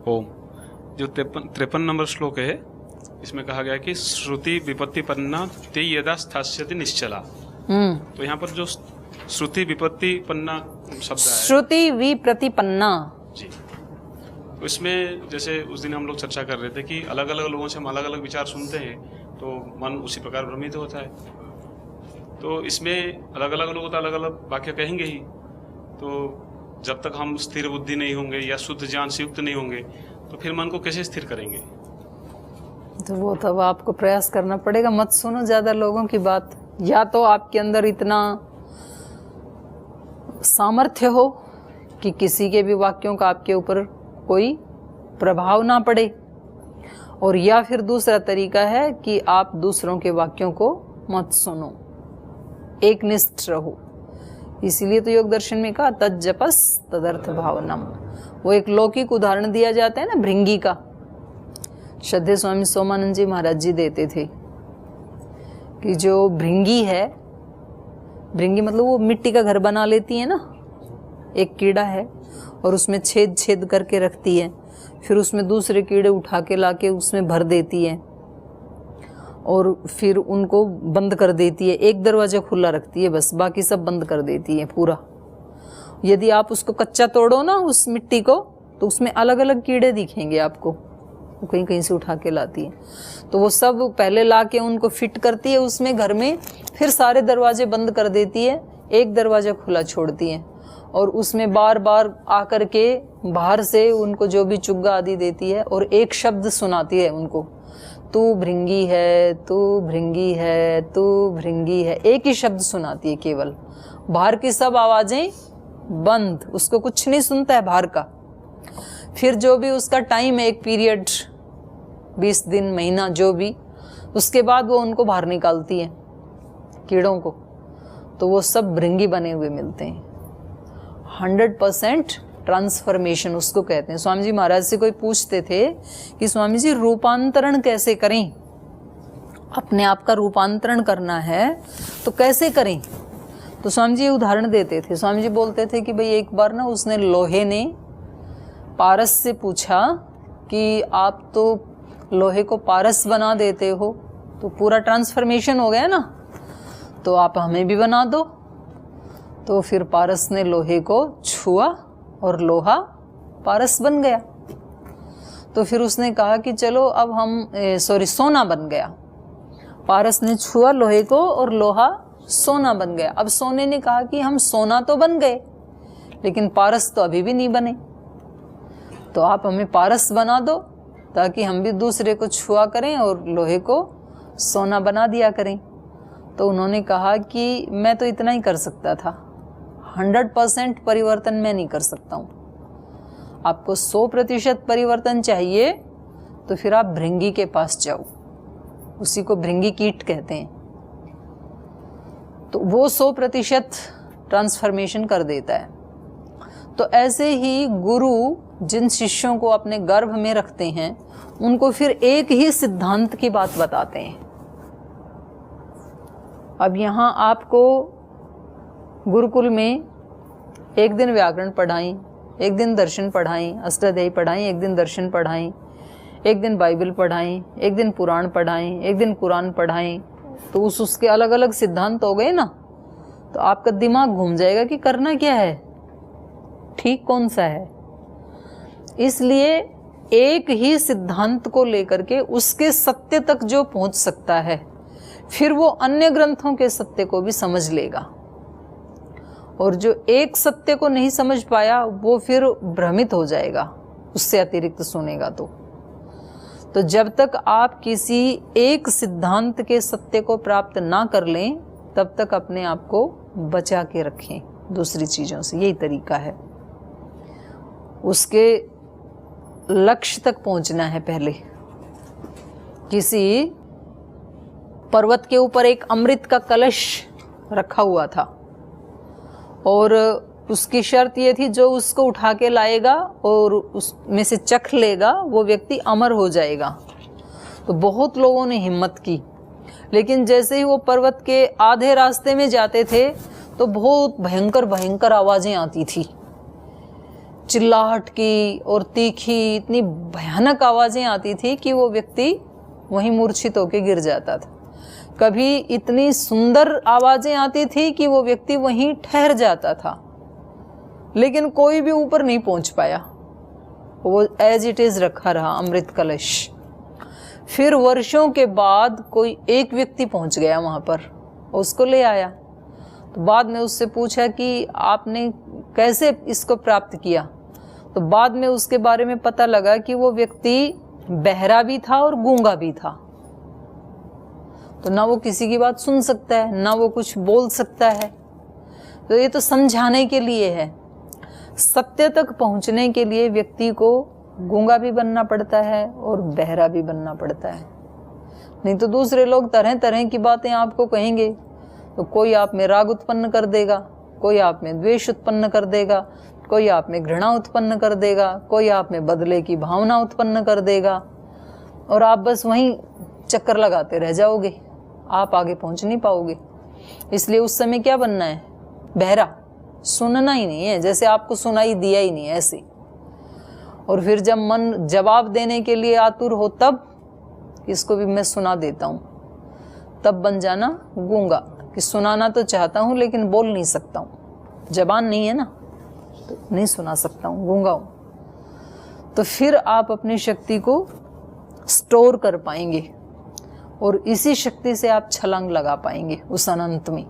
ओम। जो 53 नंबर श्लोक है, इसमें कहा गया कि श्रुति विपत्तिपन्ना ते यदा स्थास्यति निश्चला। तो यहाँ पर जो श्रुति विपत्तिपन्ना शब्द है, श्रुति विप्रतिपन्ना जी, तो इसमें जैसे उस दिन हम लोग चर्चा कर रहे थे कि अलग अलग लोगों से हम अलग अलग विचार सुनते हैं तो मन उसी प्रकार भ्रमित होता है। तो इसमें अलग अलग लोग तो अलग अलग वाक्य कहेंगे ही। तो जब तक हम स्थिर बुद्धि नहीं होंगे या शुद्ध ज्ञान से युक्त नहीं होंगे तो फिर मन को कैसे स्थिर करेंगे? तो वो तब आपको प्रयास करना पड़ेगा। मत सुनो ज्यादा लोगों की बात, या तो आपके अंदर इतना सामर्थ्य हो कि किसी के भी वाक्यों का आपके ऊपर कोई प्रभाव ना पड़े, और या फिर दूसरा तरीका है कि आप दूसरों के वाक्यों को मत सुनो, एक निष्ठ रहो। इसीलिए तो योग दर्शन में कहा तज्जपस तदर्थ भावनम। वो एक लौकिक उदाहरण दिया जाता है ना भृंगी का, श्रद्धेय स्वामी सोमानंद जी महाराज जी देते थे कि जो भृंगी है, भृंगी मतलब वो मिट्टी का घर बना लेती है ना, एक कीड़ा है और उसमें छेद छेद करके रखती है, फिर उसमें दूसरे कीड़े उठा के लाके उसमें भर देती है और फिर उनको बंद कर देती है। एक दरवाजा खुला रखती है बस, बाकी सब बंद कर देती है पूरा। यदि आप उसको कच्चा तोड़ो ना उस मिट्टी को, तो उसमें अलग अलग कीड़े दिखेंगे आपको, वो कहीं कहीं से उठा के लाती है। तो वो सब पहले ला के उनको फिट करती है उसमें घर में, फिर सारे दरवाजे बंद कर देती है, एक दरवाजा खुला छोड़ती है और उसमें बार बार आकर के बाहर से उनको जो भी चुग्गा आदि देती है और एक शब्द सुनाती है उनको, तू भृंगी है, तू भृंगी है, तू भृंगी है। एक ही शब्द सुनाती है केवल, बाहर की सब आवाजें बंद, उसको कुछ नहीं सुनता है बाहर का। फिर जो भी उसका टाइम है, एक पीरियड 20 दिन महीना जो भी, उसके बाद वो उनको बाहर निकालती है कीड़ों को, तो वो सब भृंगी बने हुए मिलते हैं। 100% ट्रांसफॉर्मेशन उसको कहते हैं। स्वामी जी महाराज से कोई पूछते थे कि स्वामी जी रूपांतरण कैसे करें, अपने आप का रूपांतरण करना है तो कैसे करें? तो स्वामी जी उदाहरण देते थे। स्वामी जी बोलते थे कि भाई एक बार ना उसने लोहे ने पारस से पूछा कि आप तो लोहे को पारस बना देते हो तो पूरा ट्रांसफॉर्मेशन हो गया ना, तो आप हमें भी बना दो। तो फिर पारस ने लोहे को छुआ और लोहा पारस बन गया। तो फिर उसने कहा कि चलो अब हम सोना बन गया। पारस ने छुआ लोहे को और लोहा सोना बन गया। अब सोने ने कहा कि हम सोना तो बन गए लेकिन पारस तो अभी भी नहीं बने, तो आप हमें पारस बना दो ताकि हम भी दूसरे को छुआ करें और लोहे को सोना बना दिया करें। तो उन्होंने कहा कि मैं तो इतना ही कर सकता था, 100% परिवर्तन मैं नहीं कर सकता हूँ। आपको 100% परिवर्तन चाहिए तो फिर आप भृंगी के पास जाओ, उसी को भृंगी कीट कहते हैं। तो वो 100% ट्रांसफॉर्मेशन कर देता है। तो ऐसे ही गुरु जिन शिष्यों को अपने गर्भ में रखते हैं उनको फिर एक ही सिद्धांत की बात बताते हैं। अब यहाँ आपको गुरुकुल में एक दिन व्याकरण पढ़ाई, एक दिन दर्शन पढ़ाई, अष्टाध्यायी पढ़ाई, एक दिन दर्शन पढ़ाई, एक दिन बाइबल पढ़ाई, एक दिन पुराण पढ़ाई, एक दिन कुरान पढ़ाई, तो उसके अलग अलग सिद्धांत हो गए ना। तो आपका दिमाग घूम जाएगा कि करना क्या है, ठीक कौन सा है। इसलिए एक ही सिद्धांत को लेकर के उसके सत्य तक जो पहुंच सकता है फिर वो अन्य ग्रंथों के सत्य को भी समझ लेगा, और जो एक सत्य को नहीं समझ पाया वो फिर भ्रमित हो जाएगा उससे अतिरिक्त सुनेगा। तो जब तक आप किसी एक सिद्धांत के सत्य को प्राप्त ना कर लें तब तक अपने आप को बचा के रखें दूसरी चीज़ों से। यही तरीका है, उसके लक्ष्य तक पहुंचना है। पहले किसी पर्वत के ऊपर एक अमृत का कलश रखा हुआ था और उसकी शर्त ये थी जो उसको उठा के लाएगा और उसमें से चख लेगा वो व्यक्ति अमर हो जाएगा। तो बहुत लोगों ने हिम्मत की, लेकिन जैसे ही वो पर्वत के आधे रास्ते में जाते थे तो बहुत भयंकर भयंकर आवाज़ें आती थी चिल्लाहट की और तीखी, इतनी भयानक आवाज़ें आती थी कि वो व्यक्ति वहीं मूर्छित होकर गिर जाता था। कभी इतनी सुंदर आवाज़ें आती थी कि वो व्यक्ति वहीं ठहर जाता था, लेकिन कोई भी ऊपर नहीं पहुंच पाया, वो एज इट इज़ रखा रहा अमृत कलश। फिर वर्षों के बाद कोई एक व्यक्ति पहुंच गया वहाँ पर, उसको ले आया। तो बाद में उससे पूछा कि आपने कैसे इसको प्राप्त किया, तो बाद में उसके बारे में पता लगा कि वो व्यक्ति बहरा भी था और गूंगा भी था। तो ना वो किसी की बात सुन सकता है, ना वो कुछ बोल सकता है। तो ये तो समझाने के लिए है। सत्य तक पहुंचने के लिए व्यक्ति को गूंगा भी बनना पड़ता है और बहरा भी बनना पड़ता है। नहीं तो दूसरे लोग तरह तरह की बातें आपको कहेंगे, तो कोई आप में राग उत्पन्न कर देगा, कोई आप में द्वेष उत्पन्न कर देगा, कोई आप में घृणा उत्पन्न कर देगा, कोई आप में बदले की भावना उत्पन्न कर देगा, और आप बस वहीं चक्कर लगाते रह जाओगे, आप आगे पहुंच नहीं पाओगे। इसलिए उस समय क्या बनना है? बहरा, सुनना ही नहीं है, जैसे आपको सुनाई दिया ही नहीं है ऐसे। और फिर जब मन जवाब देने के लिए आतुर हो, तब इसको भी मैं सुना देता हूँ, तब बन जाना गूंगा, कि सुनाना तो चाहता हूँ लेकिन बोल नहीं सकता हूँ, जबान नहीं है ना, तो नहीं सुना सकता हूँ, गूंगा हूँ। तो फिर आप अपनी शक्ति को स्टोर कर पाएंगे और इसी शक्ति से आप छलांग लगा पाएंगे उस अनंत में।